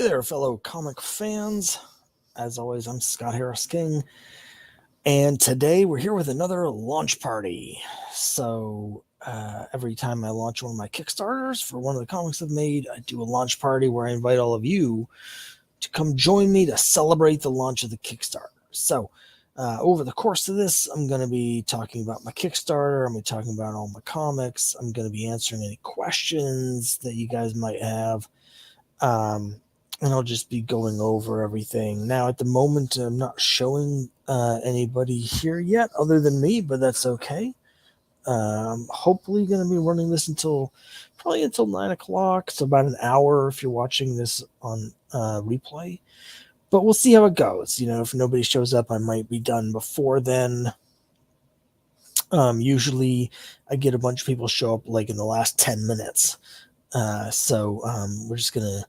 there, fellow comic fans. As always, I'm Scott Harris King, and today we're here with another launch party. So, every time I launch one of my Kickstarters for one of the comics I've made, I do a launch party where I invite all of you to come join me to celebrate the launch of the Kickstarter. So, over the course of this, I'm going to be talking about my Kickstarter. I'm going to be talking about all my comics. I'm going to be answering any questions that you guys might have. And I'll just be going over everything. Now, at the moment, I'm not showing anybody here yet other than me, but that's okay. I'm hopefully going to be running this probably until 9 o'clock. So about an hour if you're watching this on replay. But we'll see how it goes. You know, if nobody shows up, I might be done before then. Usually I get a bunch of people show up like in the last 10 minutes. So we're just going to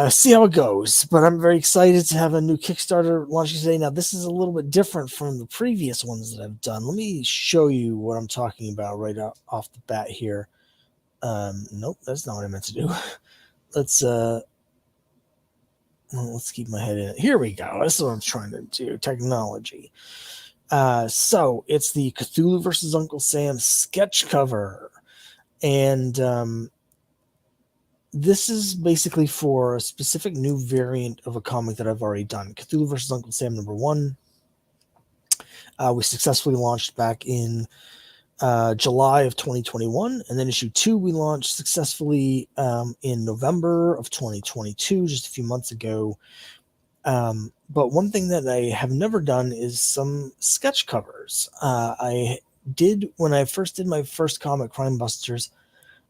see how it goes. But I'm very excited to have a new Kickstarter launching today. Now, this is a little bit different from the previous ones that I've done. Let me show you what I'm talking about right off the bat here. Nope, that's not what I meant to do. Let's keep my head in it. Here we go. That's what I'm trying to do. Technology. So it's the Cthulhu versus Uncle Sam sketch cover. And this is basically for a specific new variant of a comic that I've already done. Cthulhu vs. Uncle Sam #1. We successfully launched back in July of 2021. And then issue 2 we launched successfully in November of 2022, just a few months ago. But one thing that I have never done is some sketch covers. I did, when I first did my first comic, Crime Busters,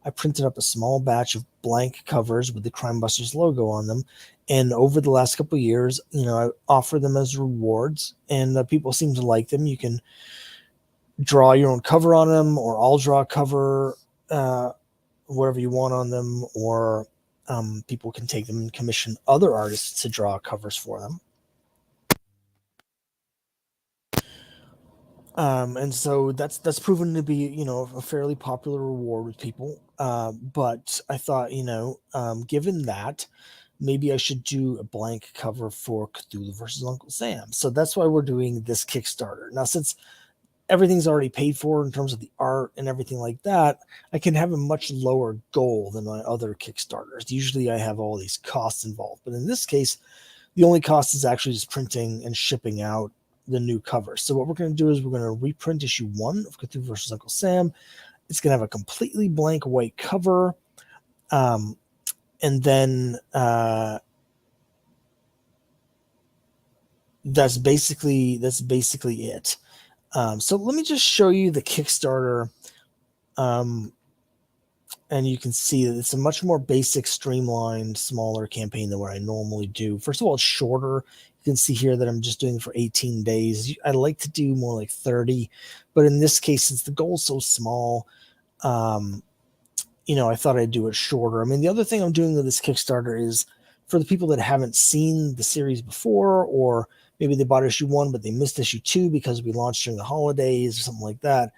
I printed up a small batch of blank covers with the Crime Busters logo on them. And over the last couple of years, you know, I offer them as rewards, and people seem to like them. You can draw your own cover on them, or I'll draw a cover, whatever you want on them, or people can take them and commission other artists to draw covers for them. And so that's proven to be, you know, a fairly popular reward with people. But I thought, you know, given that, maybe I should do a blank cover for Cthulhu versus Uncle Sam. So that's why we're doing this Kickstarter. Now, since everything's already paid for in terms of the art and everything like that, I can have a much lower goal than my other Kickstarters. Usually I have all these costs involved, but in this case, the only cost is actually just printing and shipping out the new cover. So what we're going to do is we're going to reprint issue 1 of Cthulhu vs. Uncle Sam. It's going to have a completely blank white cover. And then that's basically it. So let me just show you the Kickstarter. And you can see that it's a much more basic, streamlined, smaller campaign than what I normally do. First of all, it's shorter. You can see here that I'm just doing it for 18 days. I like to do more like 30, but in this case, since the goal is so small, you know, I thought I'd do it shorter. I mean, the other thing I'm doing with this Kickstarter is for the people that haven't seen the series before, or maybe they bought issue 1, but they missed issue 2 because we launched during the holidays or something like that.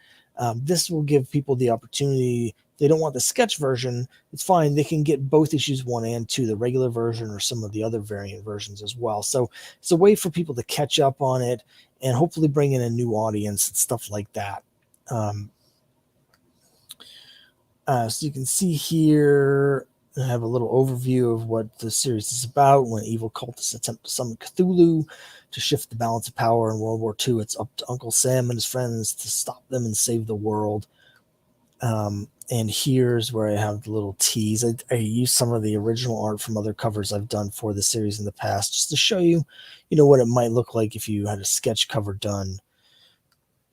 This will give people the opportunity. They don't want the sketch version, it's fine. They can get both issues 1 and 2, the regular version or some of the other variant versions as well. So it's a way for people to catch up on it and hopefully bring in a new audience and stuff like that. So you can see here, I have a little overview of what the series is about. When evil cultists attempt to summon Cthulhu to shift the balance of power in World War II, it's up to Uncle Sam and his friends to stop them and save the world. And here's where I have the little tease. I use some of the original art from other covers I've done for the series in the past, just to show you, you know, what it might look like if you had a sketch cover done.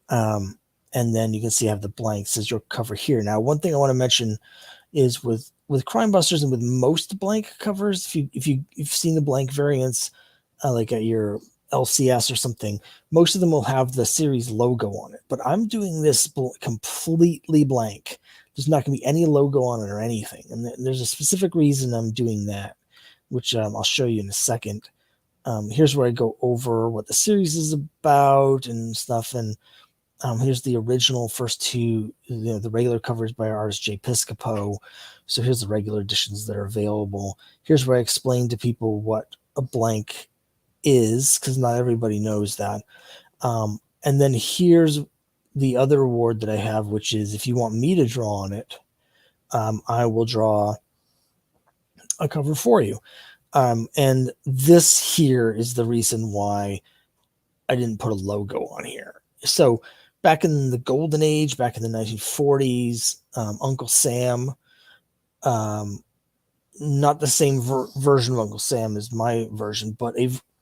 And then you can see I have the blanks as your cover here. Now, one thing I want to mention is with Crime Busters and with most blank covers, if you've seen the blank variants, like at your LCS or something, most of them will have the series logo on it. But I'm doing this completely blank. There's not going to be any logo on it or anything. And there's a specific reason I'm doing that, which I'll show you in a second. Here's where I go over what the series is about and stuff. And Here's the original first two, the regular covers by artist Jay Piscopo. So here's the regular editions that are available. Here's where I explain to people what a blank is, because not everybody knows that. And then here's the other reward that I have, which is if you want me to draw on it, I will draw a cover for you. And this here is the reason why I didn't put a logo on here. So back in the golden age, back in the 1940s, Uncle Sam, not the same version of Uncle Sam as my version, but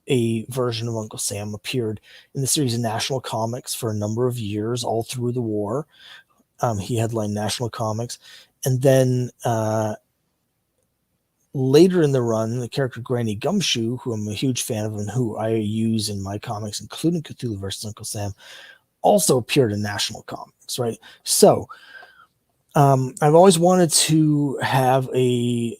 a version of Uncle Sam appeared in the series of National Comics for a number of years, all through the war. He headlined National Comics. And then later in the run, the character Granny Gumshoe, who I'm a huge fan of and who I use in my comics, including Cthulhu vs. Uncle Sam, also appeared in National Comics, right? So I've always wanted to have a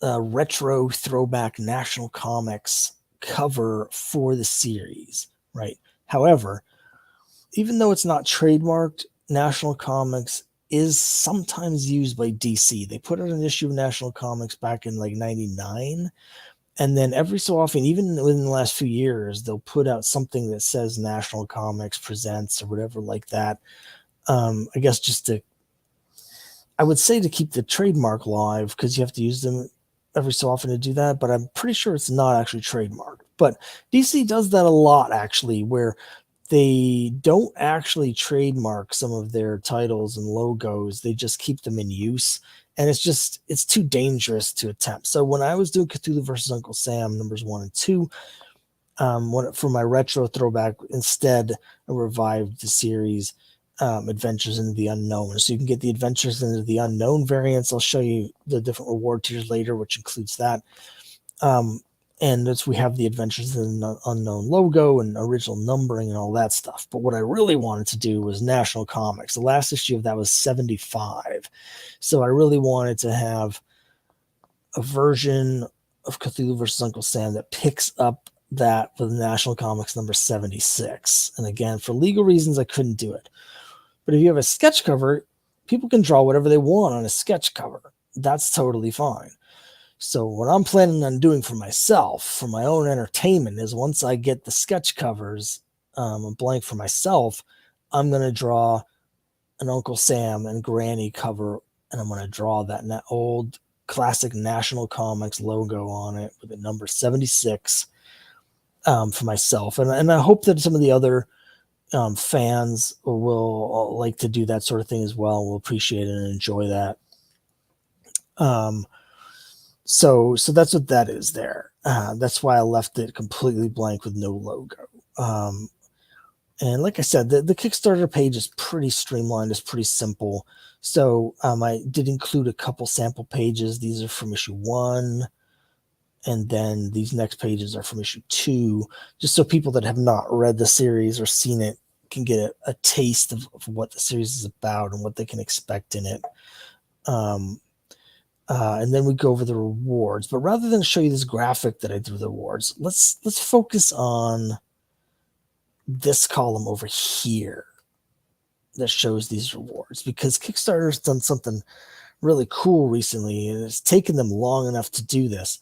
retro throwback National Comics cover for the series, right? However, even though it's not trademarked, National Comics is sometimes used by DC. They put out an issue of National Comics back in like 99. And then every so often, even within the last few years, they'll put out something that says National Comics Presents or whatever like that. I guess just to, I would say to keep the trademark live, because you have to use them every so often to do that. But I'm pretty sure it's not actually trademarked. But DC does that a lot, actually, where they don't actually trademark some of their titles and logos. They just keep them in use. And it's too dangerous to attempt. So when I was doing Cthulhu versus Uncle Sam numbers 1 and 2, for my retro throwback, instead I revived the series Adventures into the Unknown. So you can get the Adventures into the Unknown variants. I'll show you the different reward tiers later, which includes that. And we have the Adventures in the Unknown logo and original numbering and all that stuff. But what I really wanted to do was National Comics. The last issue of that was 75. So I really wanted to have a version of Cthulhu vs. Uncle Sam that picks up that with National Comics number 76. And again, for legal reasons, I couldn't do it. But if you have a sketch cover, people can draw whatever they want on a sketch cover. That's totally fine. So what I'm planning on doing for myself, for my own entertainment, is once I get the sketch covers a blank for myself, I'm going to draw an Uncle Sam and Granny cover, and I'm going to draw that old classic National Comics logo on it with the number 76 for myself. And I hope that some of the other fans will like to do that sort of thing as well. Will appreciate it and enjoy that. So that's what that is there. That's why I left it completely blank with no logo. And like I said, the Kickstarter page is pretty streamlined. It's pretty simple. So I did include a couple sample pages. These are from issue 1. And then these next pages are from issue 2, just so people that have not read the series or seen it can get a taste of what the series is about and what they can expect in it. And then we go over the rewards. But rather than show you this graphic that I do the rewards, let's focus on this column over here that shows these rewards, because Kickstarter's done something really cool recently, and it's taken them long enough to do this.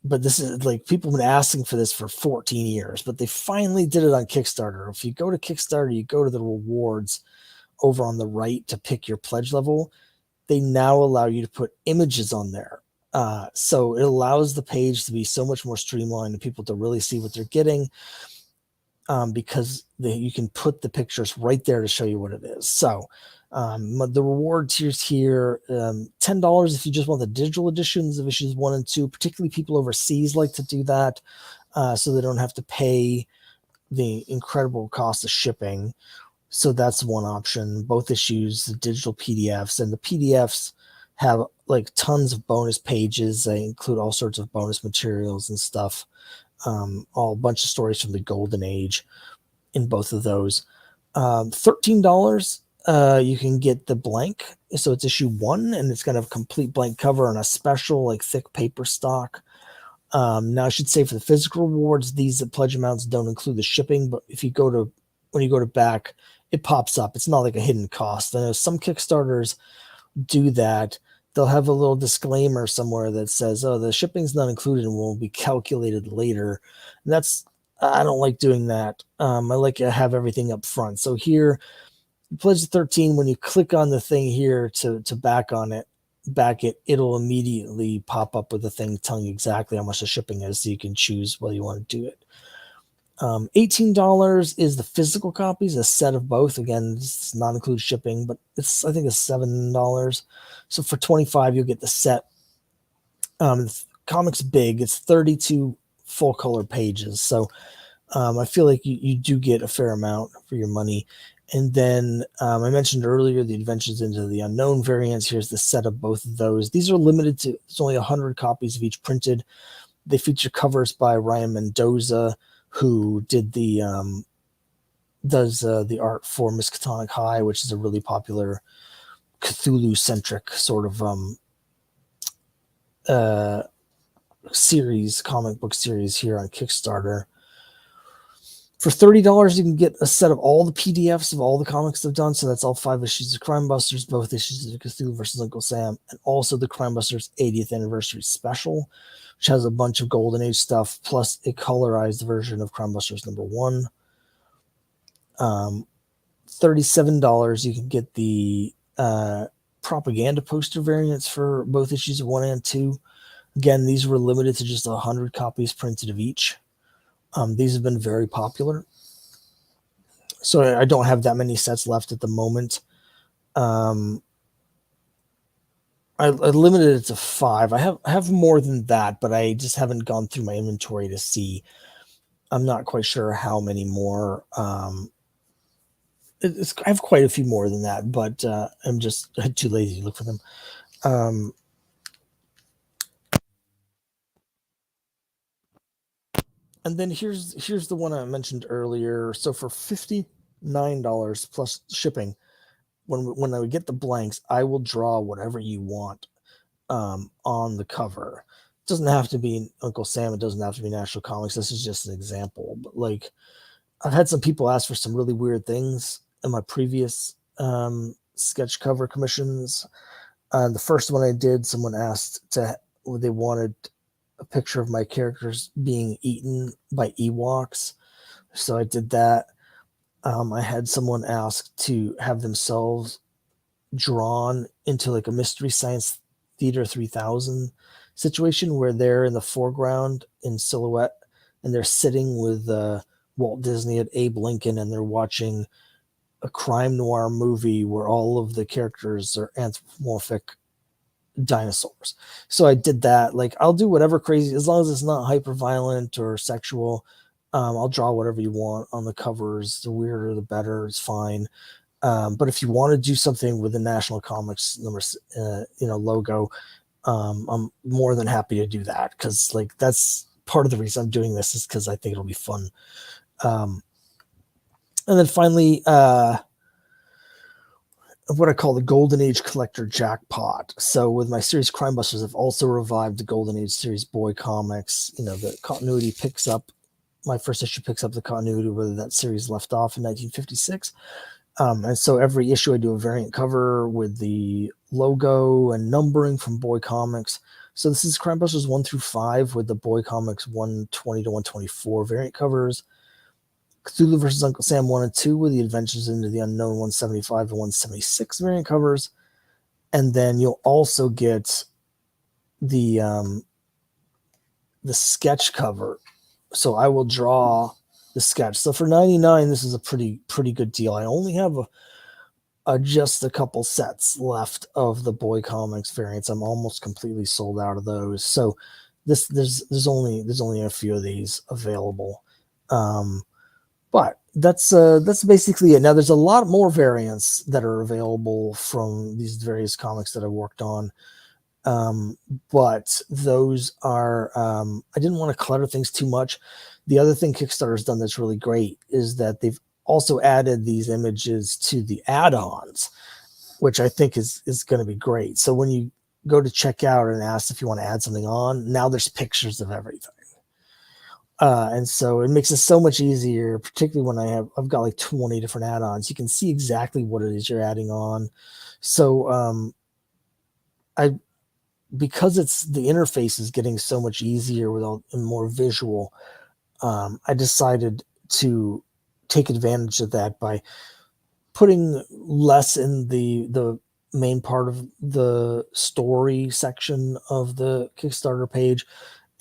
But this is like, people have been asking for this for 14 years, but they finally did it on Kickstarter. If you go to Kickstarter, you go to the rewards over on the right to pick your pledge level. They now allow you to put images on there. So it allows the page to be so much more streamlined and people to really see what they're getting, because you can put the pictures right there to show you what it is. So the reward tiers here, $10 if you just want the digital editions of issues 1 and 2. Particularly people overseas like to do that, so they don't have to pay the incredible cost of shipping. So that's one option. Both issues, the digital PDFs, and the PDFs have like tons of bonus pages. They include all sorts of bonus materials and stuff. A bunch of stories from the golden age in both of those. $13, you can get the blank. So it's issue 1, and it's got a complete blank cover on a special like thick paper stock. Now I should say, for the physical rewards, these pledge amounts don't include the shipping, but when you go to back, it pops up. It's not like a hidden cost. I know some Kickstarters do that. They'll have a little disclaimer somewhere that says, "Oh, the shipping's not included and will be calculated later." And I don't like doing that. I like to have everything up front. So here, Pledge 13, when you click on the thing here to back it, it'll immediately pop up with a thing telling you exactly how much the shipping is, so you can choose whether you want to do it. $18 is the physical copies, a set of both. Again, this does not include shipping, but I think it's $7. So for $25, you'll get the set. The comic's big. It's 32 full color pages. So I feel like you do get a fair amount for your money. And then I mentioned earlier the Adventures into the Unknown variants. Here's the set of both of those. These are limited to, there's only 100 copies of each printed. They feature covers by Ryan Mendoza, who did does the art for Miskatonic High, which is a really popular Cthulhu-centric sort of comic book series here on Kickstarter. For $30, you can get a set of all the PDFs of all the comics they've done. So that's all 5 issues of Crime Busters, both issues of Cthulhu versus Uncle Sam, and also the Crime Busters 80th Anniversary Special, which has a bunch of Golden Age stuff, plus a colorized version of Crime Busters #1. $37, you can get the propaganda poster variants for both issues of 1 and 2. Again, these were limited to just 100 copies printed of each. These have been very popular. So I don't have that many sets left at the moment. I limited it to 5. I have more than that, but I just haven't gone through my inventory to see. I'm not quite sure how many more. I have quite a few more than that, but I'm just too lazy to look for them. And then here's the one I mentioned earlier. So for $59 plus shipping, when I get the blanks, I will draw whatever you want on the cover. It doesn't have to be Uncle Sam. It doesn't have to be National Comics. This is just an example. But like, I've had some people ask for some really weird things in my previous sketch cover commissions. The first one I did, someone asked they wanted a picture of my characters being eaten by Ewoks. So I did that. I had someone ask to have themselves drawn into like a Mystery Science Theater 3000 situation where they're in the foreground in silhouette and they're sitting with Walt Disney at Abe Lincoln, and they're watching a crime noir movie where all of the characters are anthropomorphic dinosaurs. So I did that. Like, I'll do whatever crazy, as long as it's not hyper violent or sexual. I'll draw whatever you want on the covers. The weirder, the better. It's fine. But if you want to do something with the National Comics logo, I'm more than happy to do that, because like that's part of the reason I'm doing this, is because I think it'll be fun. And then finally, what I call the Golden Age Collector Jackpot. So with my series Crime Busters, I've also revived the Golden Age series Boy Comics. The continuity picks up, my first issue picks up the continuity where that series left off in 1956. And so every issue I do a variant cover with the logo and numbering from Boy Comics. So this is Crime Busters 1 through 5 with the Boy Comics 120 to 124 variant covers. Cthulhu versus Uncle Sam 1 and 2 with the Adventures into the Unknown 175 to 176 variant covers. And then you'll also get the sketch cover. So I will draw the sketch. So for $99, this is a pretty good deal. I only have just a couple sets left of the Boy Comics variants. I'm almost completely sold out of those. So there's only a few of these available. But that's basically it. Now there's a lot more variants that are available from these various comics that I worked on. But those are, I didn't want to clutter things too much. The other thing Kickstarter's done that's really great is that they've also added these images to the add-ons, which I think is going to be great. So when you go to check out and ask if you want to add something on, now there's pictures of everything. And so it makes it so much easier, particularly when I've got like 20 different add-ons. You can see exactly what it is you're adding on. So I because it's the interface is getting so much easier with all and more visual, I decided to take advantage of that by putting less in the main part of the story section of the Kickstarter page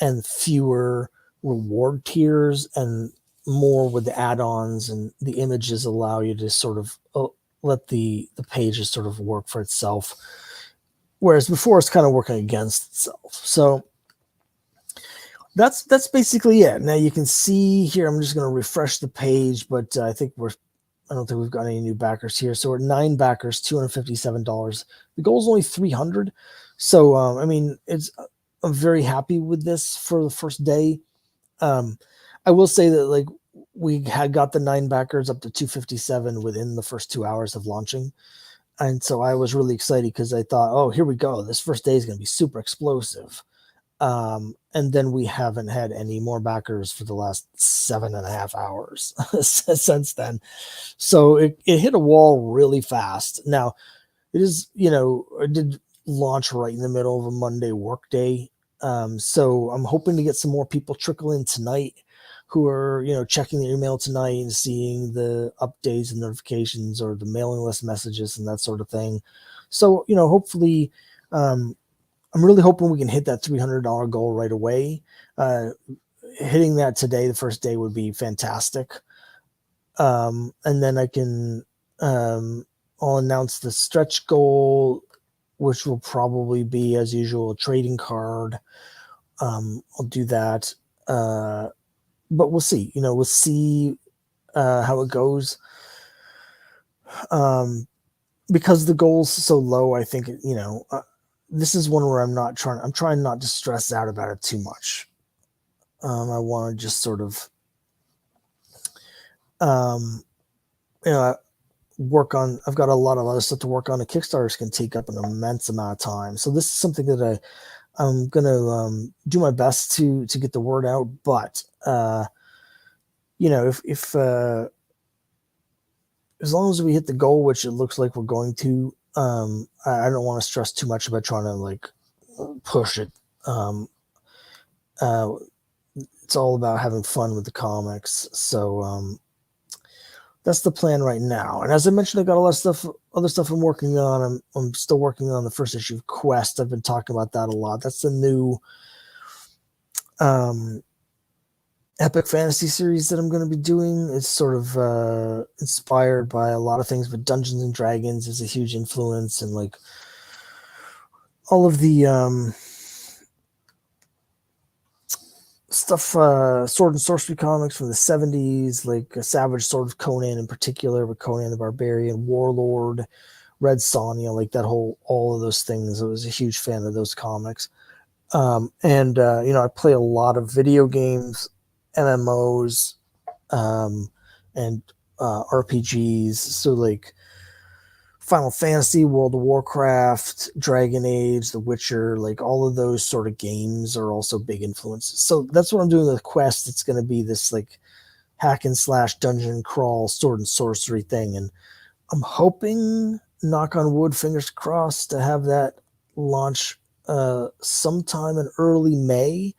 and fewer reward tiers and more with the add-ons, and the images allow you to sort of let the pages sort of work for itself, whereas before it's kind of working against itself. So that's basically it. Now you can see here, I'm just going to refresh the page, but I don't think we've got any new backers here. So we're 9 backers, $257. The goal is only 300. So, I mean, I'm very happy with this for the first day. I will say that like we had got the 9 backers up to 257 within the first 2 hours of launching. And so I was really excited because I thought, oh, here we go. This first day is going to be super explosive. And then we haven't had any more backers for the last 7.5 hours since then. So it hit a wall really fast. Now it is, it did launch right in the middle of a Monday workday. So I'm hoping to get some more people trickle in tonight who are, checking the email tonight and seeing the updates and notifications or the mailing list messages and that sort of thing. So, hopefully, I'm really hoping we can hit that $300 goal right away. Hitting that today, the first day, would be fantastic. And then I'll announce the stretch goal, which will probably be, as usual, a trading card. I'll do that. But we'll see. We'll see how it goes. Because the goal's so low, I think, this is one where I'm trying not to stress out about it too much. I want to just sort of, work on, I've got a lot of other stuff to work on. The Kickstarters can take up an immense amount of time. So this is something that I'm going to do my best to get the word out. But, if as long as we hit the goal, which it looks like we're going to, I don't want to stress too much about trying to like push it. It's all about having fun with the comics. So that's the plan right now. And as I mentioned, I got a lot of other stuff I'm working on. I'm still working on the first issue of Quest. I've been talking about that a lot. That's the new epic fantasy series that I'm going to be doing. It's sort of inspired by a lot of things, but Dungeons and Dragons is a huge influence, and like all of the stuff, sword and sorcery comics from the 70s, like Savage Sword of Conan in particular, with Conan the Barbarian, Warlord, Red Sonja, like all of those things. I was a huge fan of those comics. And I play a lot of video games, MMOs, and RPGs. So like Final Fantasy, World of Warcraft, Dragon Age, The Witcher, like all of those sort of games are also big influences. So that's what I'm doing with Quest. It's going to be this like hack and slash dungeon crawl sword and sorcery thing. And I'm hoping, knock on wood, fingers crossed, to have that launch sometime in early May.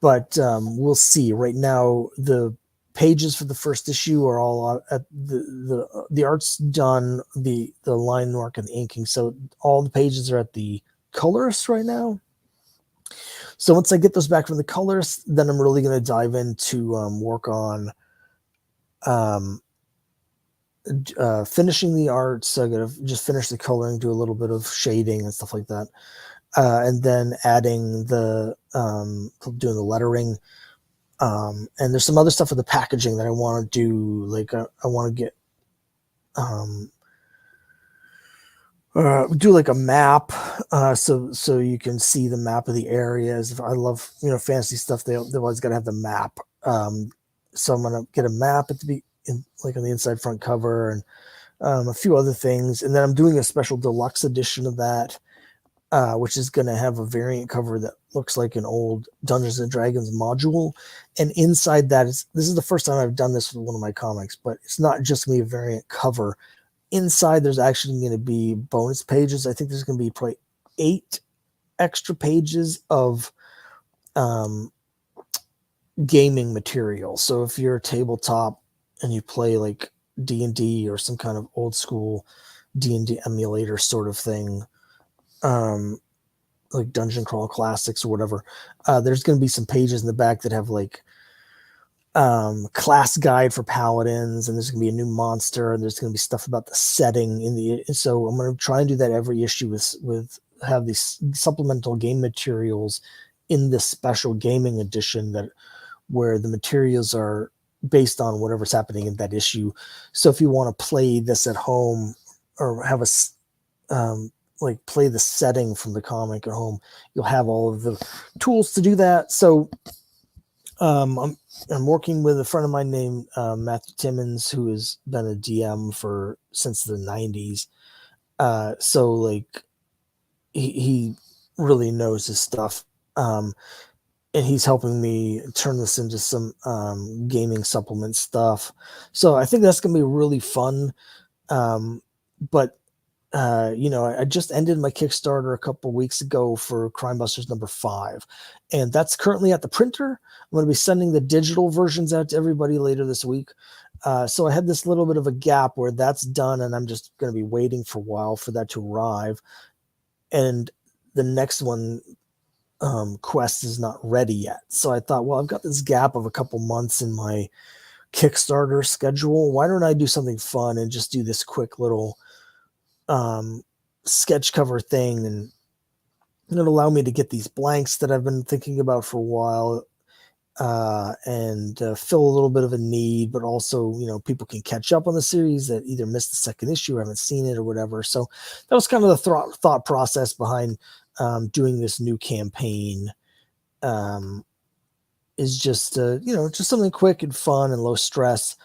But we'll see. Right now, the pages for the first issue are all at the art's done, the line work and the inking, so all the pages are at the colorist right now. So once I get those back from the colorist, then I'm really going to dive into work on finishing the art. So I'm going to just finish the coloring, do a little bit of shading and stuff like that, and then adding doing the lettering. And there's some other stuff with the packaging that I want to do. Like I want to get, do like a map, so you can see the map of the areas. I love, fantasy stuff. They always got to have the map. So I'm gonna get a map like on the inside front cover, and a few other things. And then I'm doing a special deluxe edition of that. which is going to have a variant cover that looks like an old Dungeons and Dragons module. And inside that this is the first time I've done this with one of my comics, but it's not just going to be a variant cover. Inside, there's actually going to be bonus pages. I think there's going to be probably 8 extra pages of gaming material. So if you're a tabletop and you play like D&D or some kind of old school D&D emulator sort of thing, like Dungeon Crawl Classics or whatever, there's going to be some pages in the back that have like class guide for paladins, and there's going to be a new monster, and there's going to be stuff about the setting in the. So I'm going to try and do that every issue with have these supplemental game materials in this special gaming edition that where the materials are based on whatever's happening in that issue. So if you want to play this at home or have a like play the setting from the comic at home, you'll have all of the tools to do that. So I'm working with a friend of mine named Matthew Timmons, who has been a DM since the 90s. So like he really knows his stuff. And he's helping me turn this into some gaming supplement stuff. So I think that's going to be really fun. But I just ended my Kickstarter a couple weeks ago for Crime Busters number 5, and that's currently at the printer. I'm going to be sending the digital versions out to everybody later this week. So I had this little bit of a gap where that's done, and I'm just going to be waiting for a while for that to arrive. And the next one, Quest, is not ready yet. So I thought, well, I've got this gap of a couple months in my Kickstarter schedule. Why don't I do something fun and just do this quick little sketch cover thing, and it'll allow me to get these blanks that I've been thinking about for a while, and fill a little bit of a need, but also, people can catch up on the series that either missed the second issue or haven't seen it or whatever. So that was kind of the thought process behind doing this new campaign. Is just just something quick and fun and low stress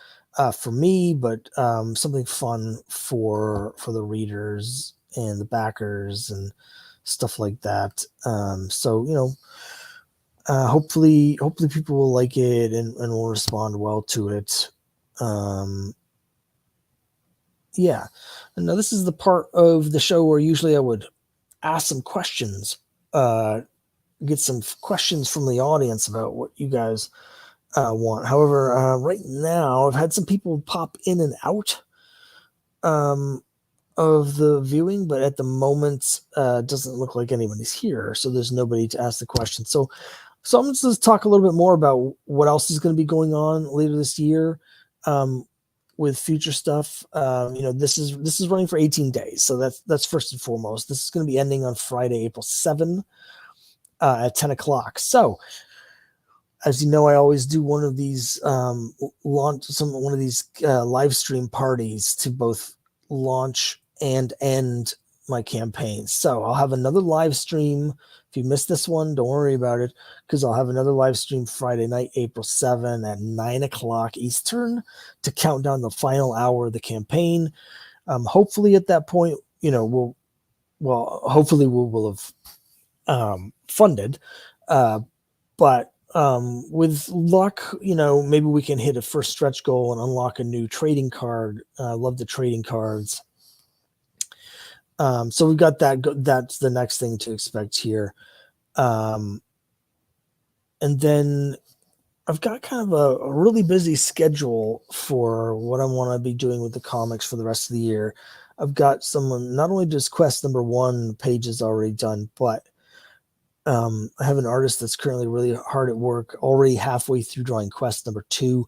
for me, but something fun for the readers and the backers and stuff like that. So hopefully people will like it and will respond well to it. Yeah. And now this is the part of the show where usually I would ask some questions, get some questions from the audience about what you guys want. However, right now I've had some people pop in and out of the viewing, but at the moment it doesn't look like anybody's here, so there's nobody to ask the question. So I'm just going to talk a little bit more about what else is going to be going on later this year with future stuff. This is running for 18 days, so that's first and foremost. This is going to be ending on Friday, April 7 at 10 o'clock. So as you know, I always do one of these live stream parties to both launch and end my campaign. So I'll have another live stream. If you missed this one, don't worry about it, because I'll have another live stream Friday night, April 7 at 9 o'clock Eastern to count down the final hour of the campaign. Hopefully at that point, we'll have funded, but with luck, maybe we can hit a first stretch goal and unlock a new trading card. I love the trading cards. So we've got that. That's the next thing to expect here. And then I've got kind of a really busy schedule for what I want to be doing with the comics for the rest of the year. I've got not only just Quest number 1 pages already done, but I have an artist that's currently really hard at work, already halfway through drawing Quest number 2.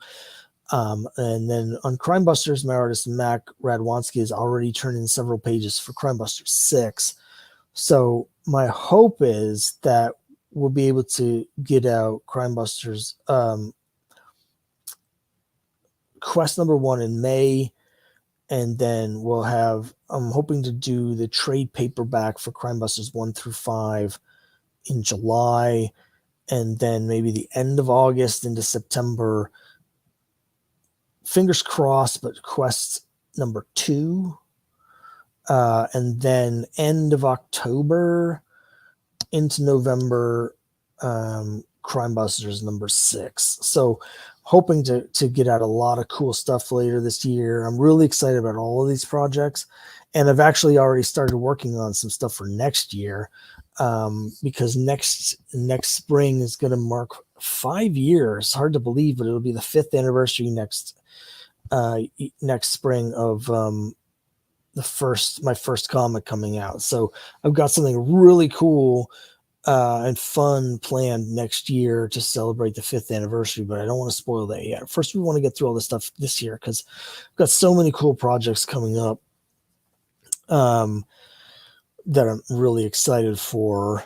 And then on Crime Busters, my artist Mac Radwanski has already turned in several pages for Crime Busters 6. So my hope is that we'll be able to get out Crime Busters Quest number 1 in May, and then I'm hoping to do the trade paperback for Crime Busters 1 through 5 in July, and then maybe the end of August into September. Fingers crossed, but Quest number 2. And then end of October, into November, Crime Busters #6. So hoping to get out a lot of cool stuff later this year. I'm really excited about all of these projects, and I've actually already started working on some stuff for next year, because next spring is going to mark 5 years. Hard to believe, but it'll be the 5th anniversary next spring of my first comic coming out. So I've got something really cool and fun planned next year to celebrate the 5th anniversary, but I don't want to spoil that yet. First, we want to get through all this stuff this year because I've got so many cool projects coming up that I'm really excited for.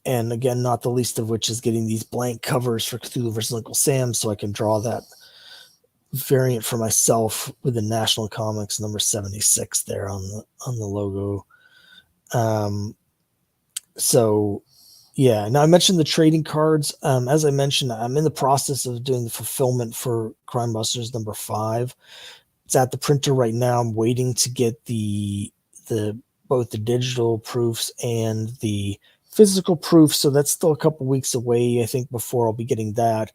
And again, not the least of which is getting these blank covers for Cthulhu vs. Uncle Sam so I can draw that variant for myself with the National Comics #76 there on the logo. So yeah, now I mentioned the trading cards. As I mentioned, I'm in the process of doing the fulfillment for Crime Busters #5. It's at the printer right now. I'm waiting to get the both the digital proofs and the physical proof. So that's still a couple weeks away, I think, before I'll be getting that.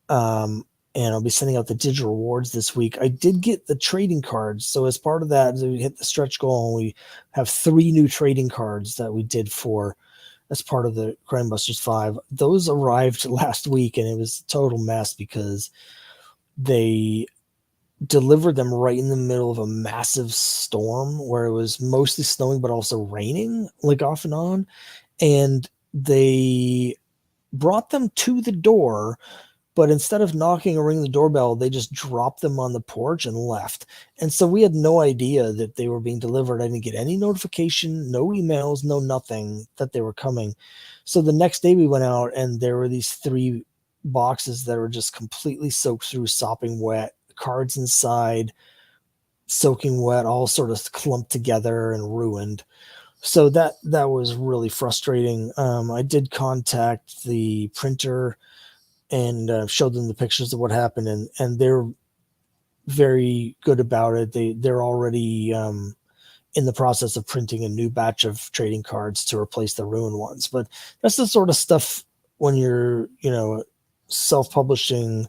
And I'll be sending out the digital rewards this week. I did get the trading cards. So as part of that, we hit the stretch goal, and we have 3 new trading cards that we did for as part of the Crime Busters 5. Those arrived last week, and it was a total mess because they delivered them right in the middle of a massive storm where it was mostly snowing but also raining, like off and on. And they brought them to the door, but instead of knocking or ringing the doorbell, they just dropped them on the porch and left. And so we had no idea that they were being delivered. I didn't get any notification, no emails, no nothing that they were coming. So the next day we went out, and there were these 3 boxes that were just completely soaked through, sopping wet, cards inside, soaking wet, all sort of clumped together and ruined. So that was really frustrating. I did contact the printer and showed them the pictures of what happened, and they're very good about it. They're already in the process of printing a new batch of trading cards to replace the ruined ones. But that's the sort of stuff when you're, self-publishing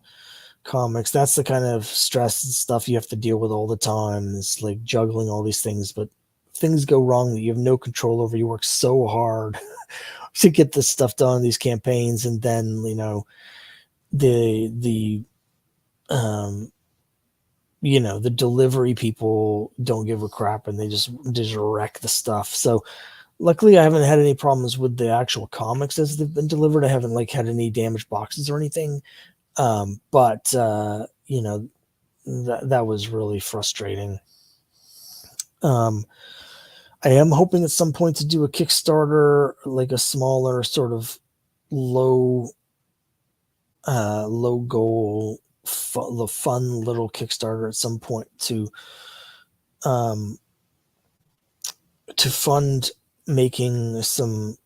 comics. That's the kind of stress and stuff you have to deal with all the time. It's like juggling all these things, but things go wrong that you have no control over. You work so hard to get this stuff done, these campaigns, and then the delivery people don't give a crap, and they just wreck the stuff. So luckily I haven't had any problems with the actual comics as they've been delivered. I haven't had any damaged boxes or anything. But that was really frustrating. I am hoping at some point to do a Kickstarter, like a smaller sort of low goal, fun little Kickstarter at some point to fund making some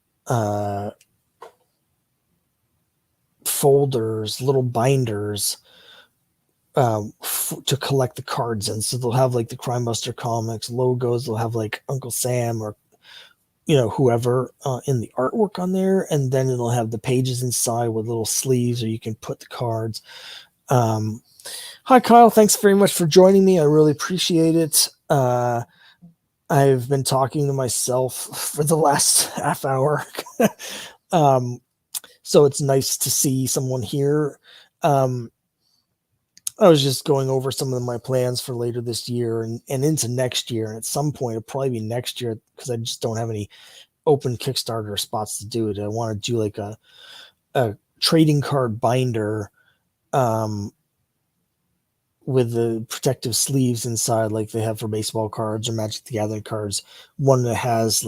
folders, little binders to collect the cards in. So they'll have the Crime Buster comics logos. They'll have Uncle Sam or whoever in the artwork on there, and then it'll have the pages inside with little sleeves, or you can put the cards. Hi Kyle, thanks very much for joining me. I really appreciate it. I've been talking to myself for the last half hour. So it's nice to see someone here. I was just going over some of my plans for later this year and into next year. And at some point, it'll probably be next year because I just don't have any open Kickstarter spots to do it. I want to do a trading card binder with the protective sleeves inside, like they have for baseball cards or Magic the Gathering cards. One that has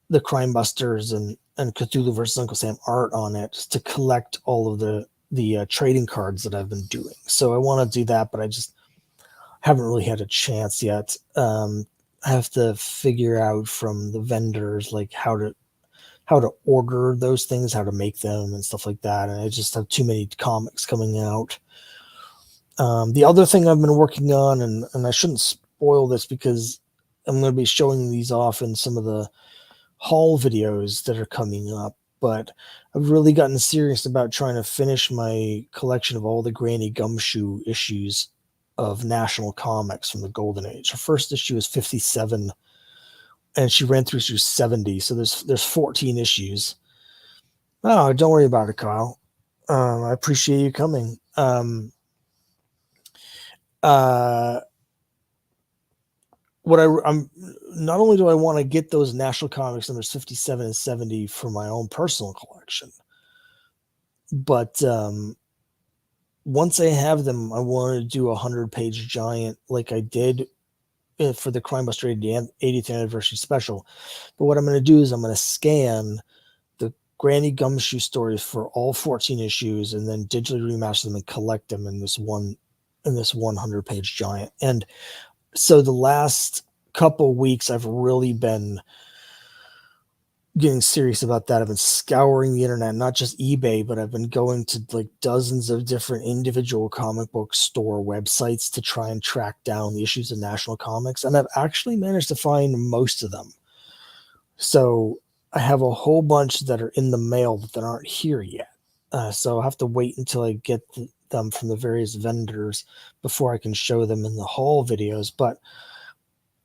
the Crime Busters and Cthulhu versus Uncle Sam art on it, just to collect all of the trading cards that I've been doing. So I want to do that, but I just haven't really had a chance yet. I have to figure out from the vendors how to order those things, how to make them and stuff like that. And I just have too many comics coming out. The other thing I've been working on, and I shouldn't spoil this because I'm going to be showing these off in some of the haul videos that are coming up, but I've really gotten serious about trying to finish my collection of all the Granny Gumshoe issues of National Comics from the Golden Age. Her first issue is 57, and she ran through 70, so there's 14 issues. Oh, don't worry about it, Kyle. I appreciate you coming. I'm not only do I want to get those National Comics numbers 57 and 70 for my own personal collection, but once I have them, I want to do a 100-page giant like I did for the Crime Buster 80th anniversary special. But what I'm going to do is I'm going to scan the Granny Gumshoe stories for all 14 issues and then digitally remaster them and collect them in this 100-page giant. And so the last couple weeks, I've really been getting serious about that. I've been scouring the internet, not just eBay, but I've been going to like dozens of different individual comic book store websites to try and track down the issues of National Comics. And I've actually managed to find most of them. So I have a whole bunch that are in the mail that aren't here yet. So I'll have to wait until I get them from the various vendors before I can show them in the haul videos. But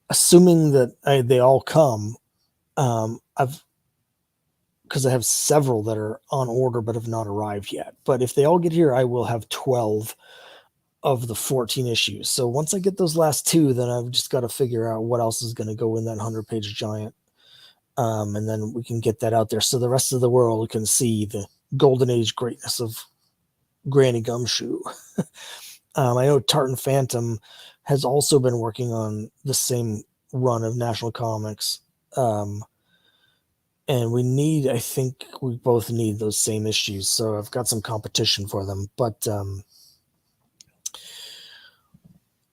assuming that they all come, because I have several that are on order but have not arrived yet. But if they all get here, I will have 12 of the 14 issues. So once I get those last two, then I've just got to figure out what else is going to go in that 100-page giant. And then we can get that out there so the rest of the world can see the Golden Age greatness of Granny Gumshoe. I know Tartan Phantom has also been working on the same run of National Comics. And I think we both need those same issues. So I've got some competition for them. But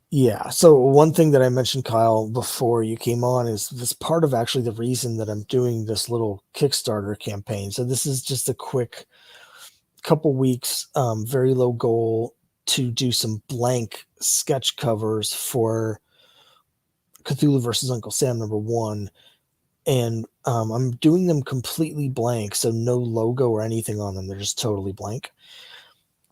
yeah, so one thing that I mentioned, Kyle, before you came on is this part of actually the reason that I'm doing this little Kickstarter campaign. So this is just a quick couple weeks, very low goal to do some blank sketch covers for Cthulhu versus Uncle Sam #1. And I'm doing them completely blank, so no logo or anything on them. They're just totally blank.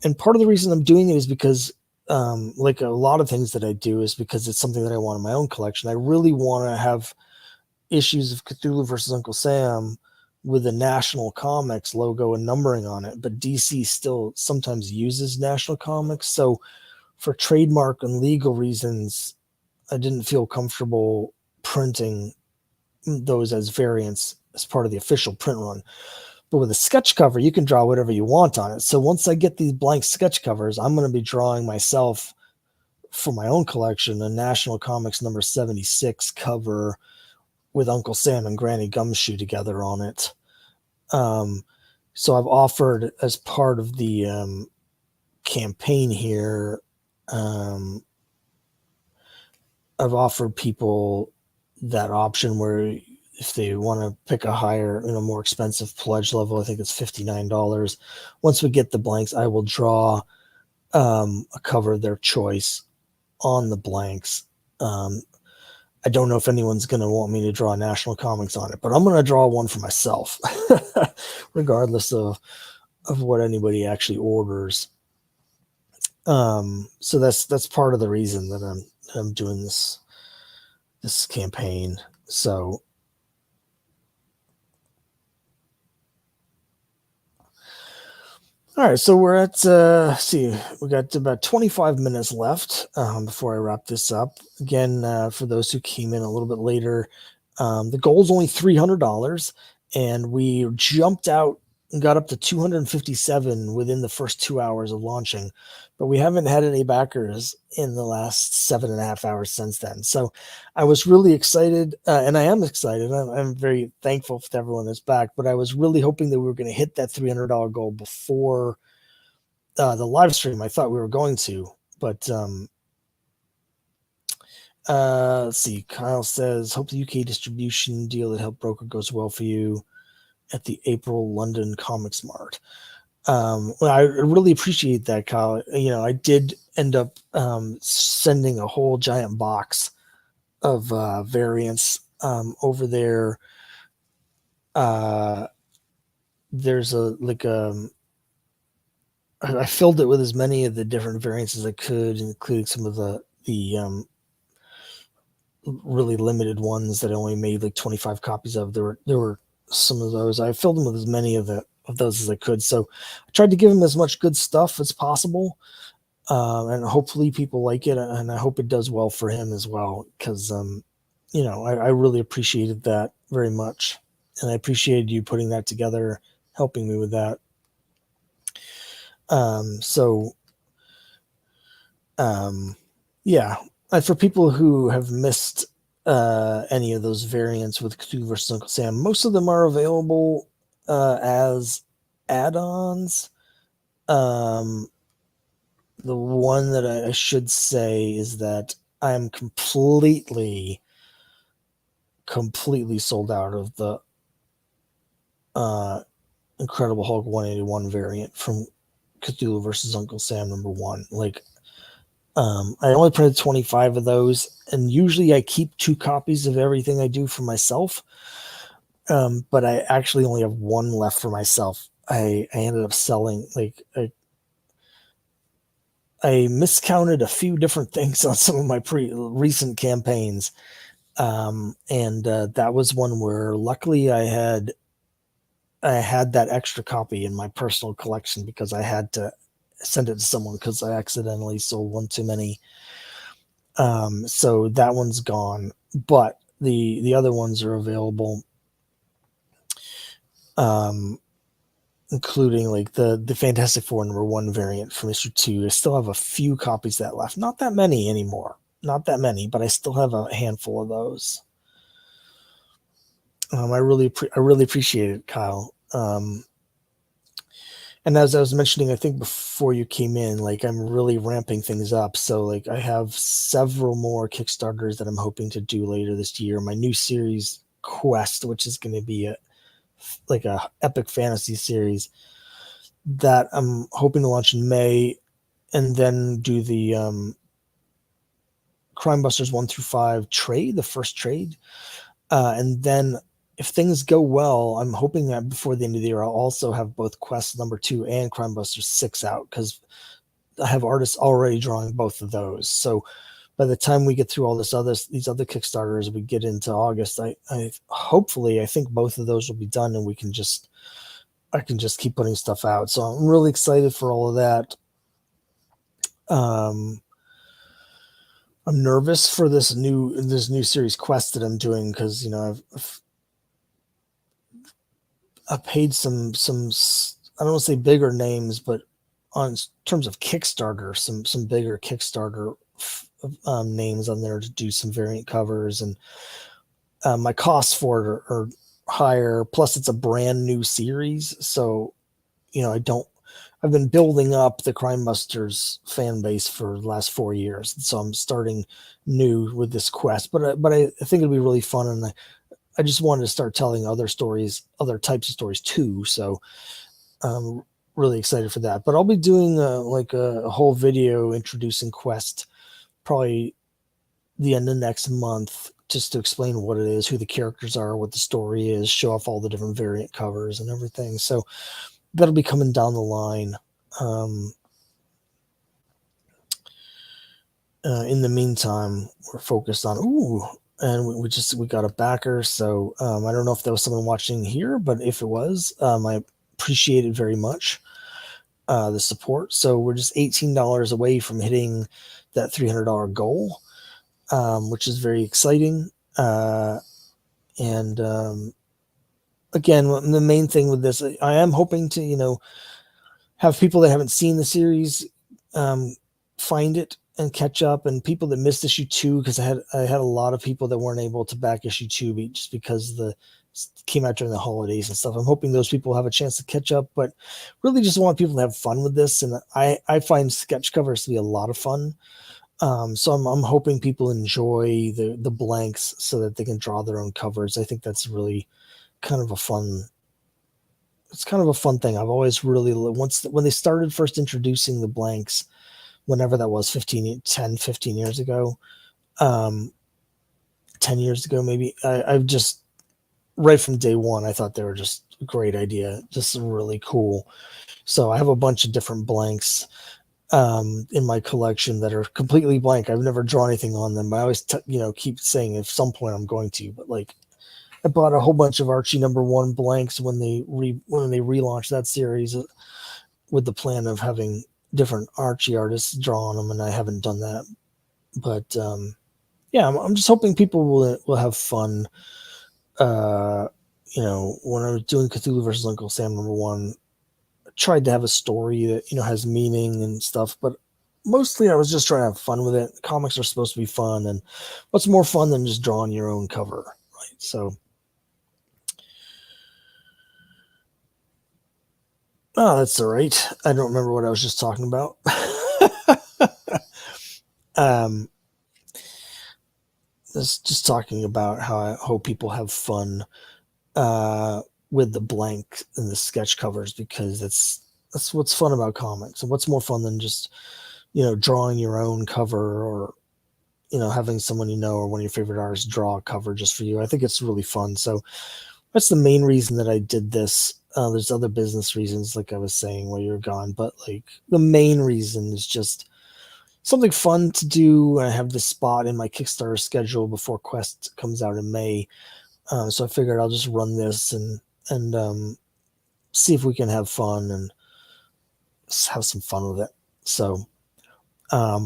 And part of the reason I'm doing it is because, like a lot of things that I do, is because it's something that I want in my own collection. I really want to have issues of Cthulhu versus Uncle Sam with the National Comics logo and numbering on it, but DC still sometimes uses National Comics. So for trademark and legal reasons, I didn't feel comfortable printing those as variants as part of the official print run. But with a sketch cover, you can draw whatever you want on it. So once I get these blank sketch covers, I'm going to be drawing myself for my own collection a National Comics number 76 cover with Uncle Sam and Granny Gumshoe together on it. So I've offered, as part of the campaign here, I've offered people that option where if they want to pick a higher, more expensive pledge level, I think it's $59. Once we get the blanks, I will draw a cover of their choice on the blanks. I don't know if anyone's going to want me to draw National Comics on it, but I'm going to draw one for myself, regardless of what anybody actually orders. So that's part of the reason that I'm doing this campaign. So all right, so we're at we got about 25 minutes left before I wrap this up. Again, for those who came in a little bit later, the goal is only $300, and we jumped out and got up to 257 within the first 2 hours of launching, but we haven't had any backers in the last 7.5 hours since then. So I was really excited, and I am excited. I'm very thankful for everyone that's back, but I was really hoping that we were going to hit that $300 goal before the live stream. I thought we were going to, but let's see. Kyle says, hope the UK distribution deal that helped broker goes well for you at the April London Comics Mart. Well, I really appreciate that, Kyle. I did end up sending a whole giant box variants over there. There's I filled it with as many of the different variants as I could, including some of the really limited ones that I only made like 25 copies of. There were some of those. I filled them with as many of those as I could. So I tried to give them as much good stuff as possible, and hopefully people like it, and I hope it does well for him as well, because I really appreciated that very much, and I appreciated you putting that together, helping me with that. So yeah, and for people who have missed any of those variants with Cthulhu versus Uncle Sam, most of them are available as add-ons. The one that I should say is that I am completely sold out of the Incredible Hulk 181 variant from Cthulhu versus Uncle Sam #1. Like, I only printed 25 of those, and usually I keep 2 copies of everything I do for myself. But I actually only have 1 left for myself. I ended up selling, like, I miscounted a few different things on some of my recent campaigns. And that was one where luckily I had that extra copy in my personal collection because I had to send it to someone because I accidentally sold one too many. So that one's gone, but the other ones are available. Including like the Fantastic Four #1 variant from issue 2. I still have a few copies of that left. Not that many anymore. Not that many, but I still have a handful of those. I really appreciate it, Kyle. And as I was mentioning, I think before you came in, like, I'm really ramping things up. So like I have several more Kickstarters that I'm hoping to do later this year. My new series Quest, which is going to be a epic fantasy series that I'm hoping to launch in May, and then do the Crime Busters 1 through 5 trade, the first trade. And then if things go well, I'm hoping that before the end of the year, I'll also have both Quest #2 and Crime Busters 6 out, because I have artists already drawing both of those. So by the time we get through all these other Kickstarters, we get into August, I hopefully, I think both of those will be done, and I can just keep putting stuff out. So I'm really excited for all of that. I'm nervous for this new series Quest that I'm doing, because I've paid some I don't want to say bigger names, but on terms of Kickstarter, some bigger Kickstarter names on there to do some variant covers, and my costs for it are higher. Plus, it's a brand new series, so I've been building up the Crime Busters fan base for the last 4 years, so I'm starting new with this Quest. But I think it'll be really fun, and I just wanted to start telling other stories, other types of stories too. So I'm really excited for that. But I'll be doing a whole video introducing Quest probably the end of next month, just to explain what it is, who the characters are, what the story is, show off all the different variant covers and everything. So that'll be coming down the line. In the meantime, we're focused on and we got a backer. So I don't know if there was someone watching here, but if it was, I appreciate it very much, the support. So we're just $18 away from hitting that $300 goal, which is very exciting. And again, the main thing with this, I am hoping to have people that haven't seen the series find it and catch up, and people that missed issue 2, because I had a lot of people that weren't able to back issue 2 just because came out during the holidays and stuff. I'm hoping those people have a chance to catch up, but really just want people to have fun with this. And I find sketch covers to be a lot of fun. So I'm hoping people enjoy the blanks so that they can draw their own covers. I think that's really kind of a fun thing. I've always really, when they started first introducing the blanks, whenever that was, 15 years ago, 10 years ago, maybe. I've just, right from day one, I thought they were just a great idea, just really cool. So I have a bunch of different blanks in my collection that are completely blank. I've never drawn anything on them, but I always, keep saying at some point I'm going to. But like, I bought a whole bunch of Archie #1 blanks when they relaunched that series with the plan of having different Archie artists draw on them, and I haven't done that. But yeah, I'm just hoping people will have fun. When I was doing Cthulhu versus Uncle Sam #1, I tried to have a story that has meaning and stuff, but mostly I was just trying to have fun with it. Comics are supposed to be fun, and what's more fun than just drawing your own cover, right? So, oh, that's all right. I don't remember what I was just talking about. um, just talking about how I hope people have fun with the blank and the sketch covers, because that's what's fun about comics. And what's more fun than just drawing your own cover, or having someone or one of your favorite artists draw a cover just for you. I think it's really fun. So that's the main reason that I did this. There's other business reasons, like I was saying while you're gone, but like the main reason is just something fun to do. I have this spot in my Kickstarter schedule before Quest comes out in May. So I figured I'll just run this and see if we can have fun and have some fun with it. So I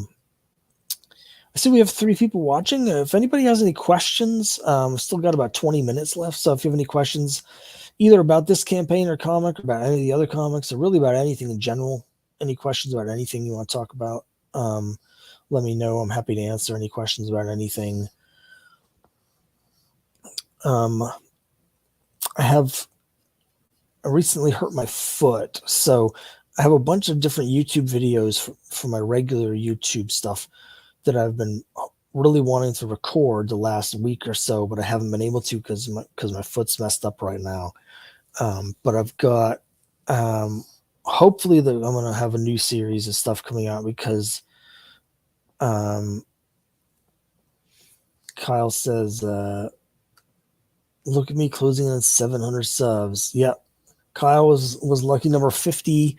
see we have 3 people watching. If anybody has any questions, we've still got about 20 minutes left. So if you have any questions, either about this campaign or comic, or about any of the other comics, or really about anything in general, any questions about anything you want to talk about, let me know. I'm happy to answer any questions about anything. I recently hurt my foot, so I have a bunch of different YouTube videos for my regular YouTube stuff that I've been really wanting to record the last week or so, but I haven't been able to because my foot's messed up right now. But I've got hopefully I'm going to have a new series of stuff coming out, because Kyle says, look at me closing on 700 subs. Yep. Kyle was lucky number 50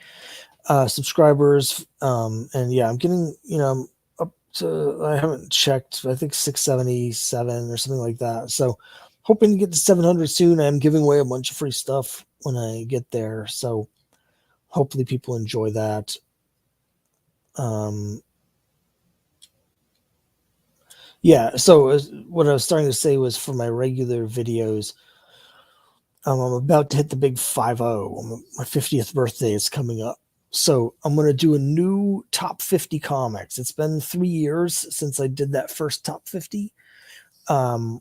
subscribers. And yeah, I'm getting, I'm up to, I haven't checked, I think 677 or something like that. So hoping to get to 700 soon. I'm giving away a bunch of free stuff when I get there. So hopefully people enjoy that. Yeah. So what I was starting to say was, for my regular videos, I'm about to hit the big 50. My 50th birthday is coming up. So I'm going to do a new top 50 comics. It's been 3 years since I did that first top 50. And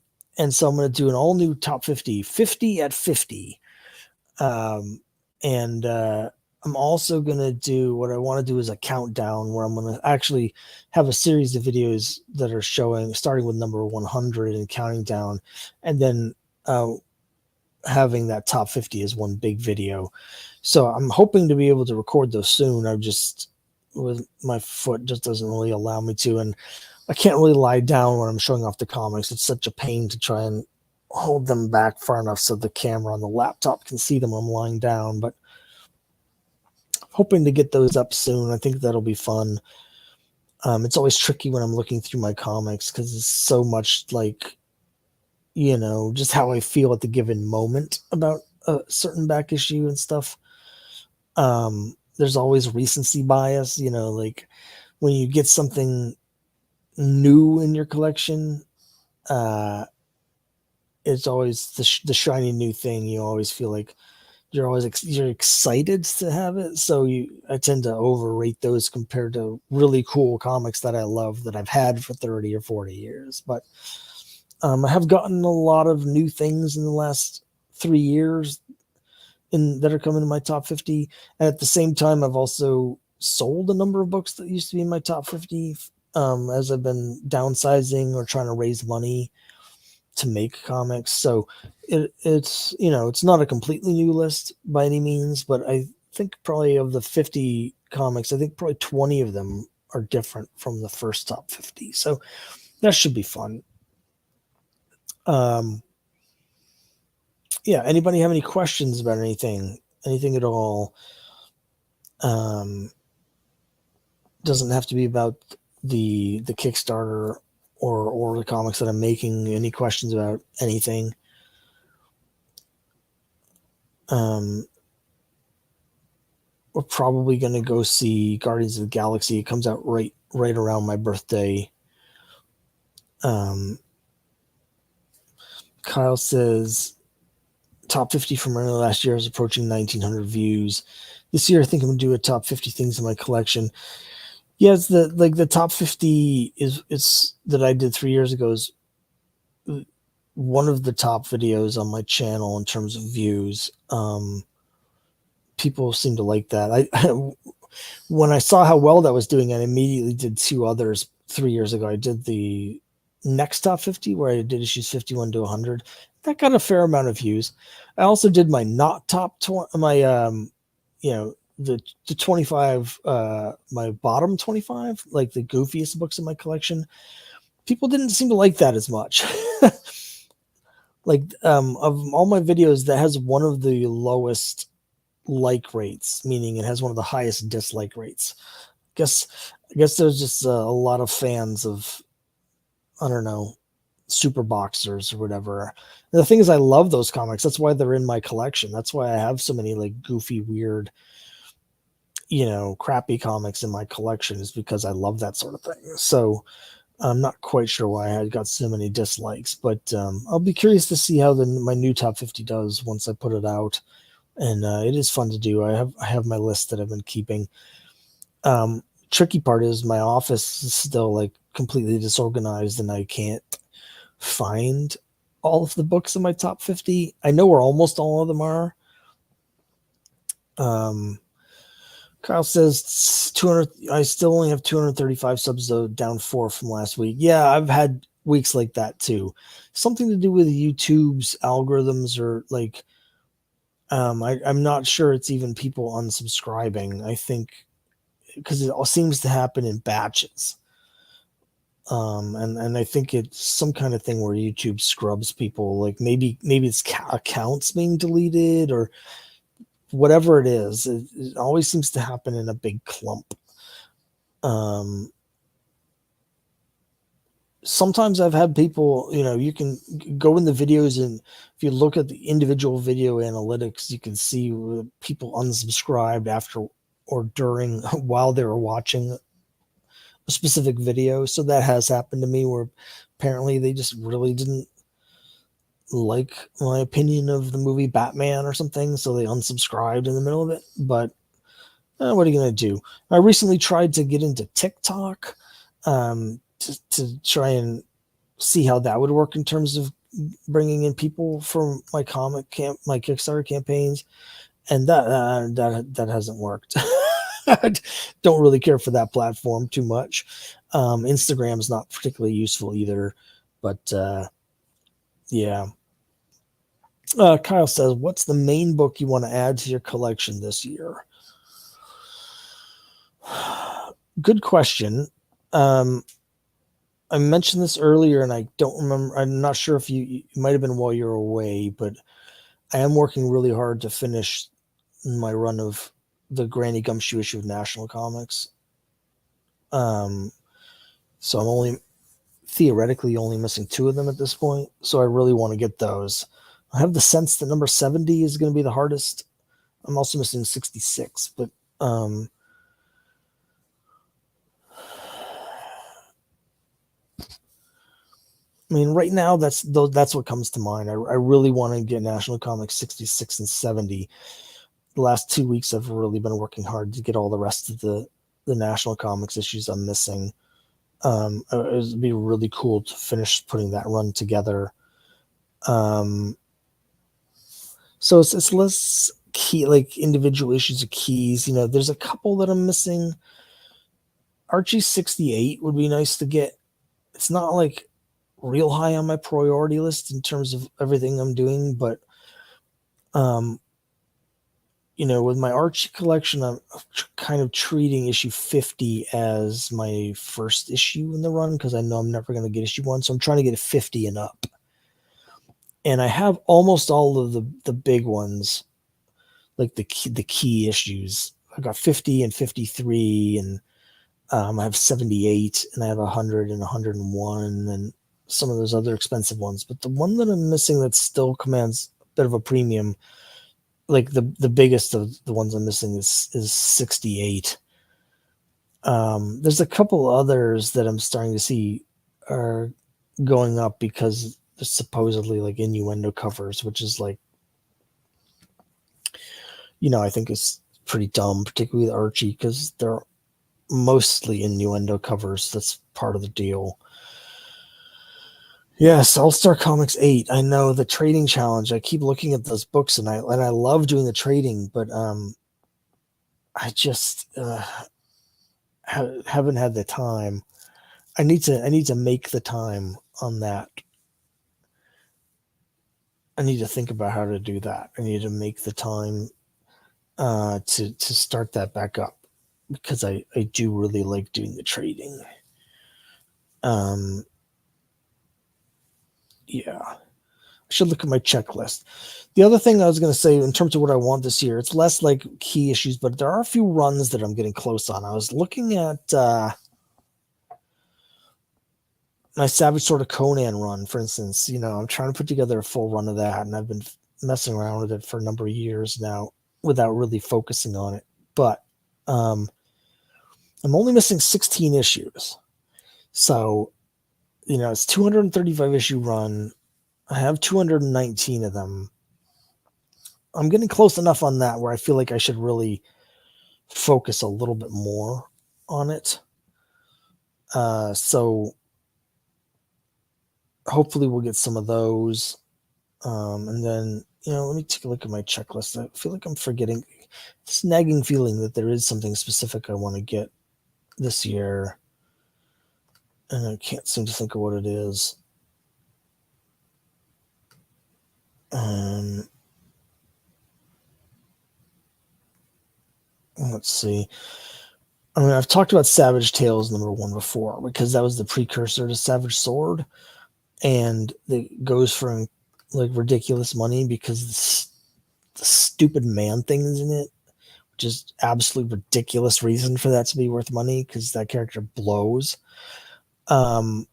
so I'm going to do an all new top 50, 50 at 50. And I'm also going to do, what I want to do is a countdown, where I'm going to actually have a series of videos that are showing, starting with number 100 and counting down, and then having that top 50 as one big video. So I'm hoping to be able to record those soon. With my foot just doesn't really allow me to, and I can't really lie down when I'm showing off the comics. It's such a pain to try and hold them back far enough so the camera on the laptop can see them when I'm lying down, but hoping to get those up soon. I think that'll be fun. It's always tricky when I'm looking through my comics, because it's so much like, just how I feel at the given moment about a certain back issue and stuff. There's always recency bias, like when you get something new in your collection, it's always the shiny new thing. You always feel like you're excited to have it. So I tend to overrate those compared to really cool comics that I love, that I've had for 30 or 40 years. But I have gotten a lot of new things in the last 3 years that are coming in my top 50. And at the same time, I've also sold a number of books that used to be in my top 50 as I've been downsizing or trying to raise money to make comics. So it's it's not a completely new list by any means, but I think probably of the 50 comics, I think probably 20 of them are different from the first top 50. So that should be fun. Yeah, anybody have any questions about anything at all? Doesn't have to be about the Kickstarter or the comics that I'm making. Any questions about anything? We're probably going to go see Guardians of the Galaxy. It comes out right around my birthday. Kyle says top 50 from early last year is approaching 1,900 views. This year, I think I'm going to do a top 50 things in my collection. Yeah, it's the top 50 is that I did 3 years ago is one of the top videos on my channel in terms of views. People seem to like that. I when I saw how well that was doing, I immediately did two others 3 years ago. I did the next top 50 where I did issues 51 to 100. That got a fair amount of views. I also did my not top 20, my the 25 my bottom 25, like the goofiest books in my collection. People didn't seem to like that as much. Like of all my videos, that has one of the lowest like rates, meaning it has one of the highest dislike rates. I guess there's just a lot of fans of, I don't know, super boxers or whatever. And the thing is, I love those comics. That's why they're in my collection. That's why I have so many like goofy, weird, crappy comics in my collection, is because I love that sort of thing. So I'm not quite sure why I got so many dislikes, but I'll be curious to see how my new top 50 does once I put it out. And it is fun to do. I have my list that I've been keeping. Tricky part is my office is still like completely disorganized, and I can't find all of the books in my top 50. I know where almost all of them are. Kyle says 200. I still only have 235 subs, though, down 4 from last week. Yeah, I've had weeks like that too. Something to do with YouTube's algorithms, or like, I'm not sure it's even people unsubscribing. I think because it all seems to happen in batches. And I think it's some kind of thing where YouTube scrubs people. Like maybe it's accounts being deleted or whatever it is. It always seems to happen in a big clump. Sometimes I've had people, you can go in the videos, and if you look at the individual video analytics, you can see people unsubscribed after or during while they were watching a specific video. So that has happened to me, where apparently they just really didn't like my opinion of the movie Batman or something, so they unsubscribed in the middle of it. But what are you going to do? I recently tried to get into TikTok to try and see how that would work in terms of bringing in people for my my Kickstarter campaigns, and that hasn't worked. I don't really care for that platform too much. Instagram is not particularly useful either, but yeah. Kyle says, what's the main book you want to add to your collection this year? Good question. I mentioned this earlier, and I don't remember. I'm not sure if you might have been while you're away, but I am working really hard to finish my run of the Granny Gumshoe issue of National Comics. So I'm only theoretically only missing 2 of them at this point. So I really want to get those. I have the sense that number 70 is going to be the hardest. I'm also missing 66, but I mean, right now that's what comes to mind. I really want to get National Comics 66 and 70. The last 2 weeks I've really been working hard to get all the rest of the National Comics issues I'm missing. It would be really cool to finish putting that run together. So it's less key, like individual issues of keys. There's a couple that I'm missing. Archie 68 would be nice to get. It's not like real high on my priority list in terms of everything I'm doing, but with my Archie collection, I'm kind of treating issue 50 as my first issue in the run, because I know I'm never going to get issue 1, so I'm trying to get a 50 and up. and I have almost all of the big ones, like the key issues. I got 50 and 53, and I have 78, and I have 100 and 101, and some of those other expensive ones. But the one that I'm missing that still commands a bit of a premium, like the biggest of the ones I'm missing is 68. There's a couple others that I'm starting to see are going up because they're supposedly like innuendo covers, which is like, I think is pretty dumb, particularly with Archie, because they're mostly innuendo covers. That's part of the deal. Yes, All-Star Comics 8. I know the trading challenge. I keep looking at those books and I love doing the trading, but I just haven't had the time. I need to make the time on that. I need to think about how to do that. I need to make the time to start that back up, because I do really like doing the trading. Yeah. I should look at my checklist. The other thing I was going to say in terms of what I want this year, it's less like key issues, but there are a few runs that I'm getting close on. I was looking at my Savage Sword of Conan run, for instance. I'm trying to put together a full run of that, and I've been messing around with it for a number of years now without really focusing on it. But I'm only missing 16 issues. So, it's 235 issue run. I have 219 of them. I'm getting close enough on that where I feel like I should really focus a little bit more on it. So hopefully we'll get some of those. And then, let me take a look at my checklist. I feel like I'm forgetting this nagging feeling that there is something specific I want to get this year, and I can't seem to think of what it is. Let's see. I mean, I've talked about Savage Tales #1 before, because that was the precursor to Savage Sword, and it goes for like ridiculous money because the stupid man things in it, which is absolutely ridiculous reason for that to be worth money, because that character blows. So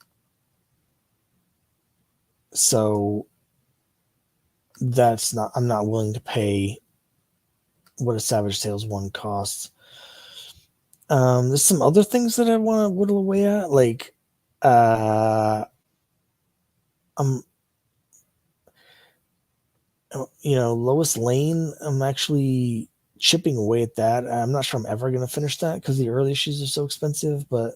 I'm not willing to pay what a Savage Tales 1 costs. There's some other things that I want to whittle away at, like Lois Lane. I'm actually chipping away at that. I'm not sure I'm ever going to finish that because the early issues are so expensive, but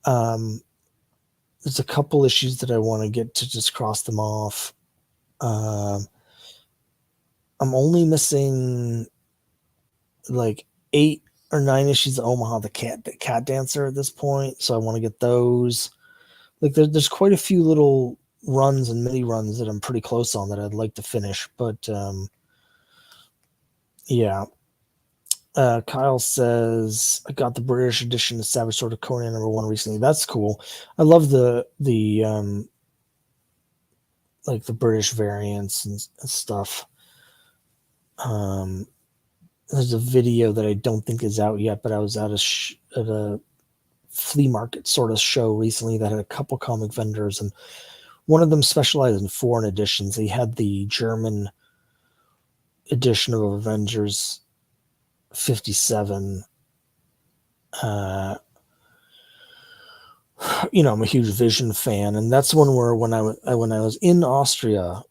there's a couple issues that I want to get to just cross them off. I'm only missing like 8 or 9 issues of Omaha the Cat Dancer at this point, so I want to get those. Like there's quite a few little runs and mini runs that I'm pretty close on that I'd like to finish, but yeah. Kyle says, I got the British edition of Savage Sword of Conan #1 recently. That's cool. I love the like the British variants and stuff. There's a video that I don't think is out yet, but I was at a flea market sort of show recently that had a couple comic vendors, and one of them specialized in foreign editions. They had the German edition of Avengers 57. I'm a huge Vision fan, and that's one where when I was in Austria,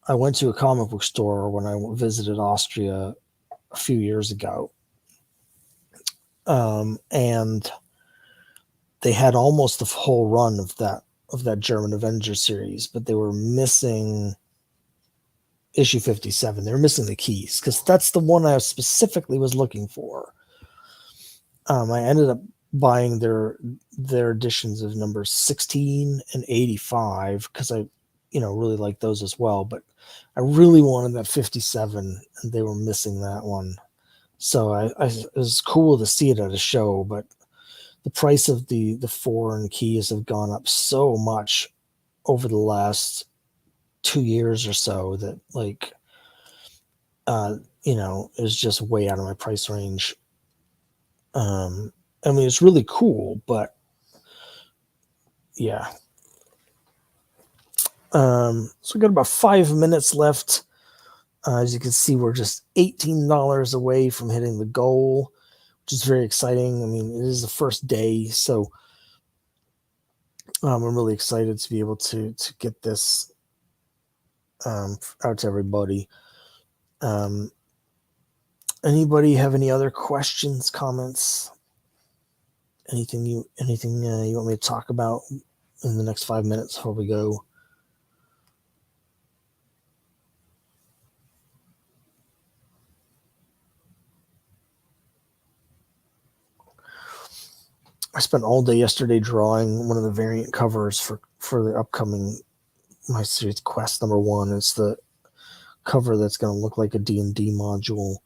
I went to a comic book store when I visited Austria a few years ago, and they had almost the whole run of that German Avengers series, but they were missing issue 57. They were missing the keys, because that's the one I specifically was looking for. I ended up buying their editions of numbers 16 and 85 because I really like those as well, but I really wanted that 57 and they were missing that one. So it was cool to see it at a show, but the price of the foreign keys have gone up so much over the last 2 years or so that like is just way out of my price range. I mean, it's really cool, but yeah. So we got about 5 minutes left. As you can see, we're just $18 away from hitting the goal, which is very exciting. I mean, it is the first day, so I'm really excited to be able to get this out to everybody. Anybody have any other questions, comments? Anything you want me to talk about in the next 5 minutes before we go? I spent all day yesterday drawing one of the variant covers for the upcoming my series Quest #1. It's the cover that's going to look like a D&D module,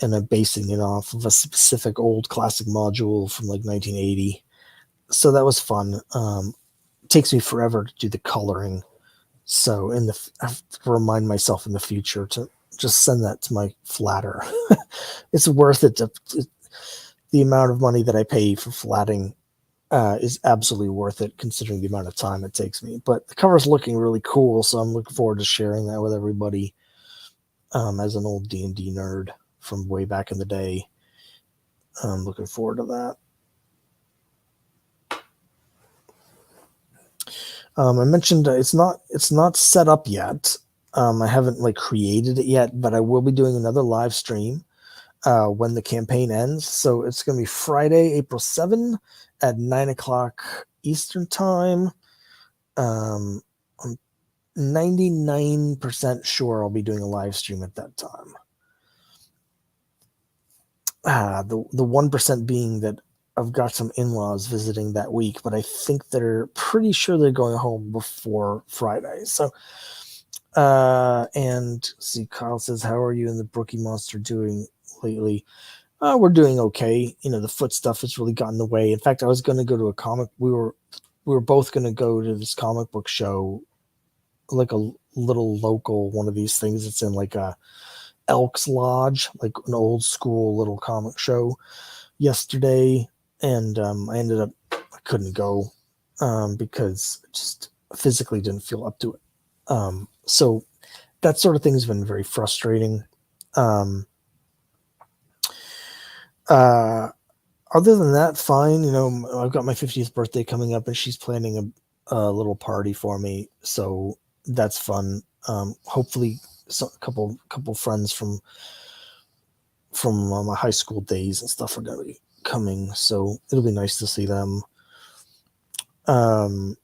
and I'm basing it off of a specific old classic module from like 1980. So that was fun. It takes me forever to do the coloring, so I have to remind myself in the future to just send that to my flatter. It's worth it. The amount of money that I pay for flatting is absolutely worth it, considering the amount of time it takes me. But the cover's looking really cool, so I'm looking forward to sharing that with everybody. As an old D&D nerd from way back in the day, I'm looking forward to that. I mentioned it's not set up yet. I haven't like created it yet, but I will be doing another live stream when the campaign ends. So it's going to be Friday, April 7 at 9:00 Eastern time. I'm 99% sure I'll be doing a live stream at that time. The 1% being that I've got some in-laws visiting that week, but I think they're pretty sure they're going home before Friday. So, and see, Kyle says, "How are you and the Brookie Monster doing lately?" We're doing okay. The foot stuff has really gotten in the way. In fact, I was going to go to a comic. We were both going to go to this comic book show, like a little local one of these things. It's in like a Elks Lodge, like an old school little comic show yesterday. And I ended up, I couldn't go because I just physically didn't feel up to it. So that sort of thing has been very frustrating. Other than that, fine. I've got my 50th birthday coming up, and she's planning a little party for me, so that's fun. Hopefully, a couple friends from my high school days and stuff are going to be coming, so it'll be nice to see them. And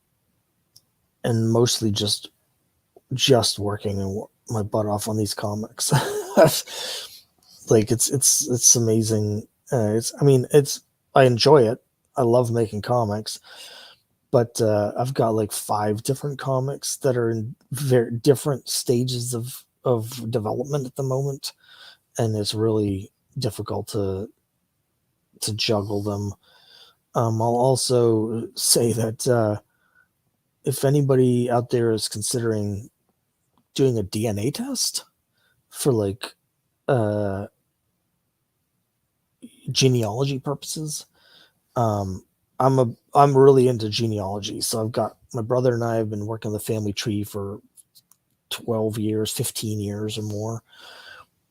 mostly just working my butt off on these comics. Like it's amazing. I enjoy it. I love making comics, but I've got like 5 different comics that are in very different stages of development at the moment, and it's really difficult to juggle them. I'll also say that if anybody out there is considering doing a DNA test for like genealogy purposes, I'm really into genealogy. So I've got my brother and I have been working on the family tree for 12 years, 15 years or more,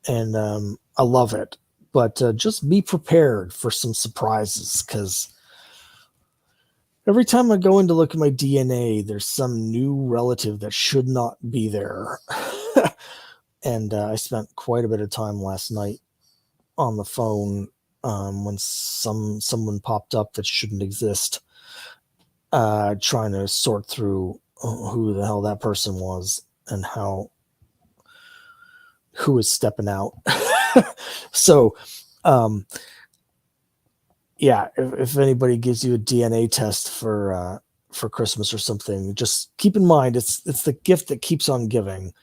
and I love it. But just be prepared for some surprises, because every time I go in to look at my DNA, there's some new relative that should not be there. And I spent quite a bit of time last night on the phone when someone popped up that shouldn't exist, trying to sort through who the hell that person was and who is stepping out. So, yeah, if anybody gives you a DNA test for Christmas or something, just keep in mind it's the gift that keeps on giving.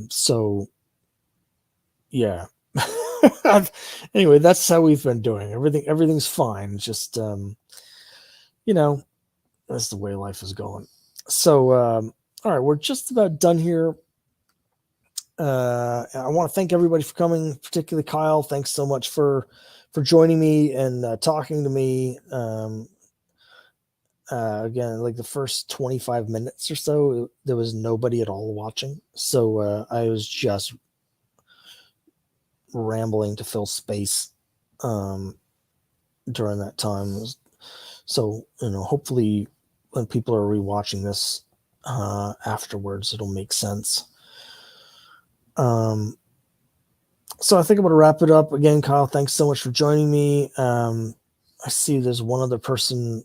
So, yeah. Anyway, that's how we've been doing. Everything's fine. Just that's the way life is going. So, all All right, we're just about done here. I want to thank everybody for coming, particularly Kyle. Thanks so much for joining me and talking to me. Again, like the first 25 minutes or so, there was nobody at all watching. So I was just rambling to fill space during that time. So, hopefully when people are rewatching this afterwards, it'll make sense. So I think I'm going to wrap it up. Again, Kyle, thanks so much for joining me. I see there's one other person,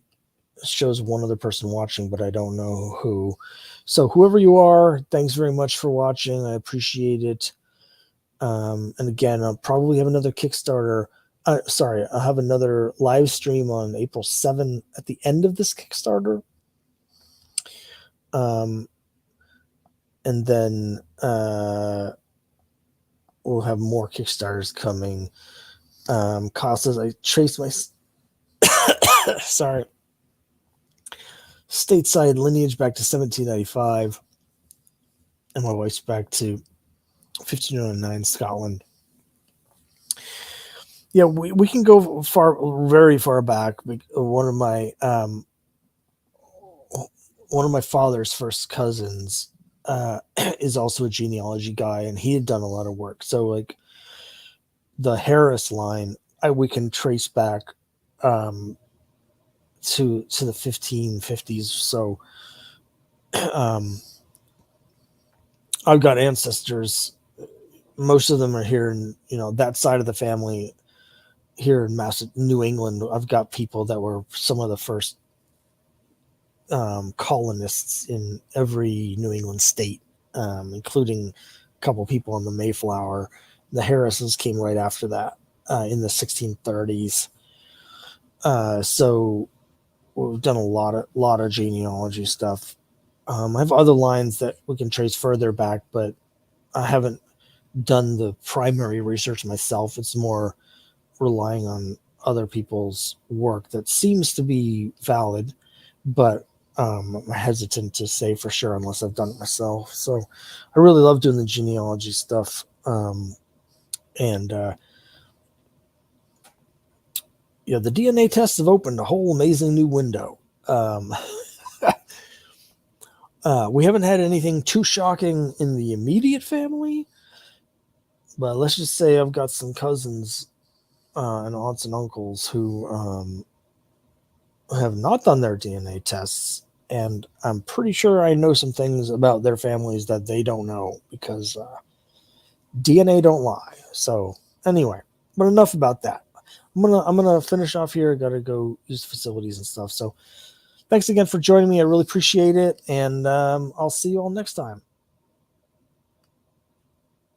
shows one other person watching, but I don't know who. So whoever you are, thanks very much for watching. I appreciate it. And again, I'll probably have another Kickstarter. I'll have another live stream on April 7 at the end of this Kickstarter. And then we'll have more Kickstarters coming. Kyle says I traced my stateside lineage back to 1795, and my wife's back to 1509 Scotland. Yeah, we can go very far back. One of my father's first cousins is also a genealogy guy, and he had done a lot of work. So like the Harris line, we can trace back to the 1550s. So I've got ancestors. Most of them are here in that side of the family here in New England. I've got people that were some of the first colonists in every New England state, including a couple people on the Mayflower. The Harrises came right after that in the 1630s. So we've done a lot of genealogy stuff. I have other lines that we can trace further back, but I haven't done the primary research myself. It's more relying on other people's work that seems to be valid, but I'm hesitant to say for sure unless I've done it myself. So I really love doing the genealogy stuff. The DNA tests have opened a whole amazing new window. We haven't had anything too shocking in the immediate family, but let's just say I've got some cousins and aunts and uncles who have not done their DNA tests, and I'm pretty sure I know some things about their families that they don't know, because DNA don't lie. So anyway, but enough about that. I'm gonna finish off here. I gotta go use the facilities and stuff. So thanks again for joining me. I really appreciate it, and I'll see you all next time.